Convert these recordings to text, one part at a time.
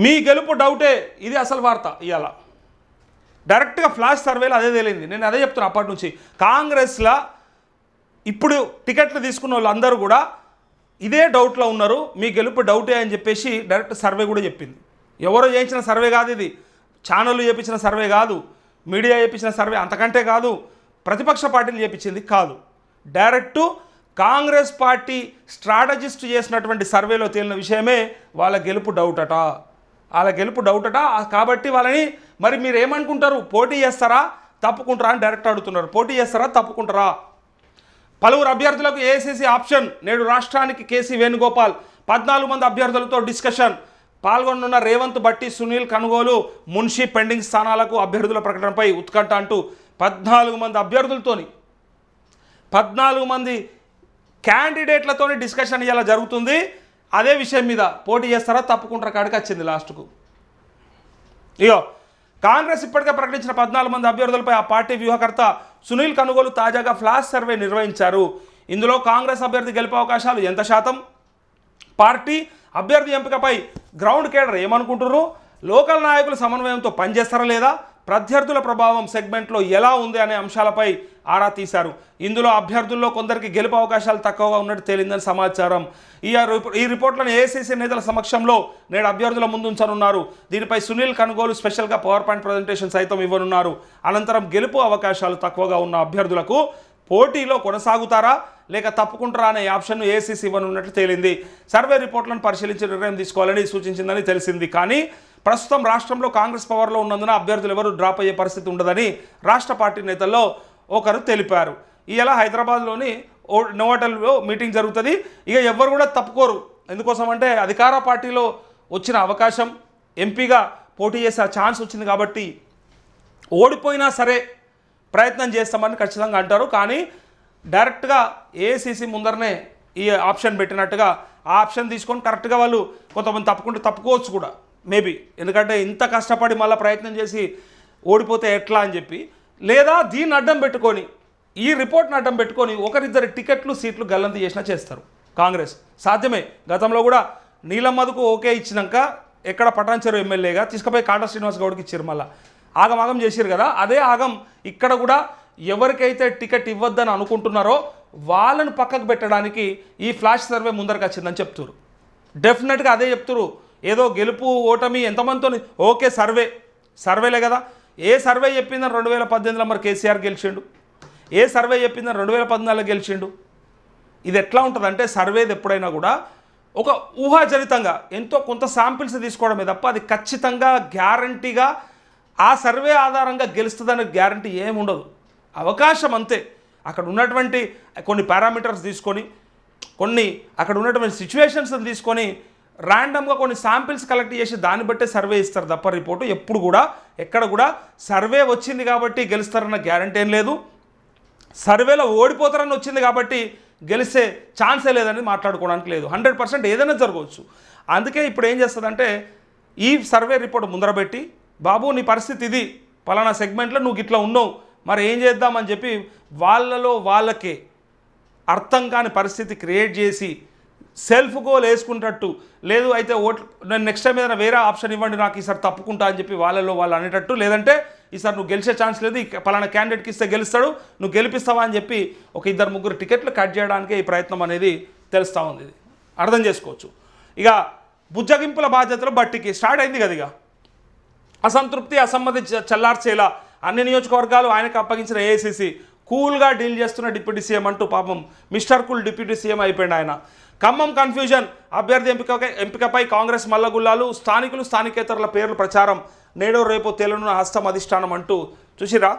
మీ గెలుపు డౌటే, ఇది అసలు వార్త. ఇవాళ డైరెక్ట్గా ఫ్లాష్ సర్వేలో అదే తేలింది. నేను అదే చెప్తున్నా అప్పటి నుంచి. కాంగ్రెస్లో ఇప్పుడు టికెట్లు తీసుకున్న వాళ్ళందరూ కూడా ఇదే డౌట్లో ఉన్నారు, మీ గెలుపు డౌటే అని చెప్పేసి డైరెక్ట్ సర్వే కూడా చెప్పింది. ఎవరో చేయించిన సర్వే కాదు ఇది, ఛానళ్ళు చేయించిన సర్వే కాదు, మీడియా చేయించిన సర్వే అంతకంటే కాదు, ప్రతిపక్ష పార్టీలు చేయించింది కాదు. డైరెక్టు కాంగ్రెస్ పార్టీ స్ట్రాటజిస్ట్ చేసినటువంటి సర్వేలో తేలిన విషయమే వాళ్ళ గెలుపు డౌట్ అట. వాళ్ళ గెలుపు డౌట్ అట. కాబట్టి వాళ్ళని మరి మీరు ఏమనుకుంటారు, పోటీ చేస్తారా తప్పుకుంటారా అని డైరెక్ట్ అడుగుతున్నారు. పోటీ చేస్తారా తప్పుకుంటారా? పలువురు అభ్యర్థులకు ఏఐసీసీ ఆప్షన్. నేడు రాష్ట్రానికి కేసీ వేణుగోపాల్ 14 మంది అభ్యర్థులతో డిస్కషన్. పాల్గొనున్న రేవంత్, బట్టి, సునీల్ కనుగోలు, మున్షి పెండింగ్ స్థానాలకు అభ్యర్థుల ప్రకటనపై ఉత్కంఠ అంటూ 14 మంది అభ్యర్థులతోని 14 మంది క్యాండిడేట్లతోని డిస్కషన్ ఇలా జరుగుతుంది. అదే విషయం మీద పోటీ చేస్తారా తప్పుకుంటారా కాడికి వచ్చింది లాస్ట్కు. ఇగో కాంగ్రెస్ ఇప్పటికే ప్రకటించిన 14 మంది అభ్యర్థులపై ఆ పార్టీ వ్యూహకర్త సునీల్ కనుగోలు తాజాగా ఫ్లాష్ సర్వే నిర్వహించారు. ఇందులో కాంగ్రెస్ అభ్యర్థి గెలుపు అవకాశాలు ఎంత శాతం, పార్టీ అభ్యర్థి ఎంపికపై గ్రౌండ్ కేడర్ ఏమనుకుంటున్నారు, లోకల్ నాయకుల సమన్వయంతో పనిచేస్తారా లేదా, ప్రత్యర్థుల ప్రభావం సెగ్మెంట్లో ఎలా ఉంది అనే అంశాలపై ఆరా తీశారు. ఇందులో అభ్యర్థుల్లో కొందరికి గెలుపు అవకాశాలు తక్కువగా ఉన్నట్టు తేలిందని సమాచారం. ఈ రిపోర్ట్లను ఏఐసీసీ నేతల సమక్షంలో నేడు అభ్యర్థుల ముందుంచనున్నారు. దీనిపై సునీల్ కనుగోలు స్పెషల్గా పవర్ పాయింట్ ప్రజెంటేషన్ సైతం ఇవ్వనున్నారు. అనంతరం గెలుపు అవకాశాలు తక్కువగా ఉన్న అభ్యర్థులకు పోటీలో కొనసాగుతారా లేక తప్పుకుంటారా అనే ఆప్షన్ను ఏఐసీసీ ఇవ్వనున్నట్లు తేలింది. సర్వే రిపోర్ట్లను పరిశీలించి నిర్ణయం తీసుకోవాలని సూచించిందని తెలిసింది. కానీ ప్రస్తుతం రాష్ట్రంలో కాంగ్రెస్ పవర్లో ఉన్నందున అభ్యర్థులు ఎవరు డ్రాప్ అయ్యే పరిస్థితి ఉండదని రాష్ట్ర పార్టీ నేతల్లో ఒకరు తెలిపారు. ఇలా హైదరాబాద్లోని నోవాటెల్లో మీటింగ్ జరుగుతుంది. ఇక ఎవరు కూడా తప్పుకోరు. ఎందుకోసం అంటే అధికార పార్టీలో వచ్చిన అవకాశం, ఎంపీగా పోటీ చేసే ఛాన్స్ వచ్చింది కాబట్టి ఓడిపోయినా సరే ప్రయత్నం చేస్తామని ఖచ్చితంగా అంటారు. కానీ డైరెక్ట్గా ఏఐసీసీ ముందరనే ఈ ఆప్షన్ పెట్టినట్టుగా ఆ ఆప్షన్ తీసుకొని కరెక్ట్గా వాళ్ళు కొంతమంది తప్పుకోవచ్చు కూడా మేబీ. ఎందుకంటే ఇంత కష్టపడి మళ్ళీ ప్రయత్నం చేసి ఓడిపోతే ఎట్లా అని చెప్పి, లేదా దీన్ని అడ్డం పెట్టుకొని ఈ రిపోర్ట్ని అడ్డం పెట్టుకొని ఒకరిద్దరి టికెట్లు సీట్లు గల్లంతు చేసినా చేస్తారు కాంగ్రెస్. సాధ్యమే. గతంలో కూడా నీలమ్మధుకు ఓకే ఇచ్చినాక ఎక్కడ పటాన్చెరు ఎమ్మెల్యేగా తీసుకుపోయి కాటా శ్రీనివాస్ గౌడ్కి ఇచ్చారు. మళ్ళీ ఆగమాగం చేశారు కదా, అదే ఆగం ఇక్కడ కూడా ఎవరికైతే టికెట్ ఇవ్వద్దని అనుకుంటున్నారో వాళ్ళను పక్కకు పెట్టడానికి ఈ ఫ్లాష్ సర్వే ముందరకు వచ్చిందని చెప్తున్నారు. డెఫినెట్గా అదే చెప్తున్నారు. ఏదో గెలుపు ఓటమి ఎంతమందితో ఓకే సర్వేలే కదా. ఏ సర్వే చెప్పిందని 2018లో మరి కేసీఆర్ గెలిచిండు, ఏ సర్వే చెప్పిందని 2014లో గెలిచిండు. ఇది ఎట్లా ఉంటుందంటే సర్వేది ఎప్పుడైనా కూడా ఒక ఊహాజనితంగా ఎంతో కొంత శాంపిల్స్ తీసుకోవడమే తప్ప అది ఖచ్చితంగా గ్యారంటీగా ఆ సర్వే ఆధారంగా గెలుస్తుందనే గ్యారంటీ ఏముండదు. అవకాశం అంతే. అక్కడ ఉన్నటువంటి కొన్ని పారామీటర్స్ తీసుకొని, కొన్ని అక్కడ ఉన్నటువంటి సిచ్యువేషన్స్ని తీసుకొని ర్యాండమ్గా కొన్ని శాంపిల్స్ కలెక్ట్ చేసి దాన్ని బట్టే సర్వే ఇస్తారు తప్ప రిపోర్టు ఎప్పుడు కూడా ఎక్కడ కూడా సర్వే వచ్చింది కాబట్టి గెలుస్తారన్న గ్యారంటీ ఏం లేదు, సర్వేలో ఓడిపోతారని వచ్చింది కాబట్టి గెలిస్తే ఛాన్సే లేదని మాట్లాడుకోవడానికి లేదు. 100% ఏదైనా జరగవచ్చు. అందుకే ఇప్పుడు ఏం చేస్తుందంటే ఈ సర్వే రిపోర్ట్ ముందర పెట్టి, బాబు నీ పరిస్థితి ఇది, పలానా సెగ్మెంట్లో నువ్వు ఇట్లా ఉన్నావు, మరి ఏం చేద్దామని చెప్పి వాళ్ళలో వాళ్ళకే అర్థం కాని పరిస్థితి క్రియేట్ చేసి సెల్ఫ్ గోల్ వేసుకుంటట్టు, లేదు అయితే నేను నెక్స్ట్ టైం ఏదైనా వేరే ఆప్షన్ ఇవ్వండి నాకు ఈసారి తప్పుకుంటా అని చెప్పి వాళ్ళలో వాళ్ళు అనేటట్టు, లేదంటే ఈసారి నువ్వు గెలిచే ఛాన్స్ లేదు, పలానా క్యాండిడేట్కి ఇస్తే గెలుస్తాడు, నువ్వు గెలిపిస్తావా అని చెప్పి ఒక 2-3 టికెట్లు కట్ చేయడానికి ఈ ప్రయత్నం అనేది తెలుస్తూ ఉంది. ఇది అర్థం చేసుకోవచ్చు. ఇక బుజ్జగింపుల బాధ్యతలు బట్టికి స్టార్ట్ అయింది కదా. ఇక అసంతృప్తి అసమ్మతి చల్లార్చేలా అన్ని నియోజకవర్గాలు ఆయనకు అప్పగించిన ఏఐసీసీ కూల్గా డీల్ చేస్తున్న డిప్యూటీ సీఎం అంటూ పాపం మిస్టర్ కూల్ డిప్యూటీ సీఎం అయిపోయింది ఆయన. ఖమ్మం కన్ఫ్యూజన్, అభ్యర్థి ఎంపికపై కాంగ్రెస్ మల్లగుల్లాలు, స్థానికులు స్థానికేతరుల పేర్లు ప్రచారం, నేడో రేపో తేలనున్న హస్తం అధిష్టానం అంటూ చూసిరా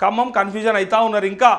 ఖమ్మం కన్ఫ్యూజన్ అవుతా ఉన్నారు. ఇంకా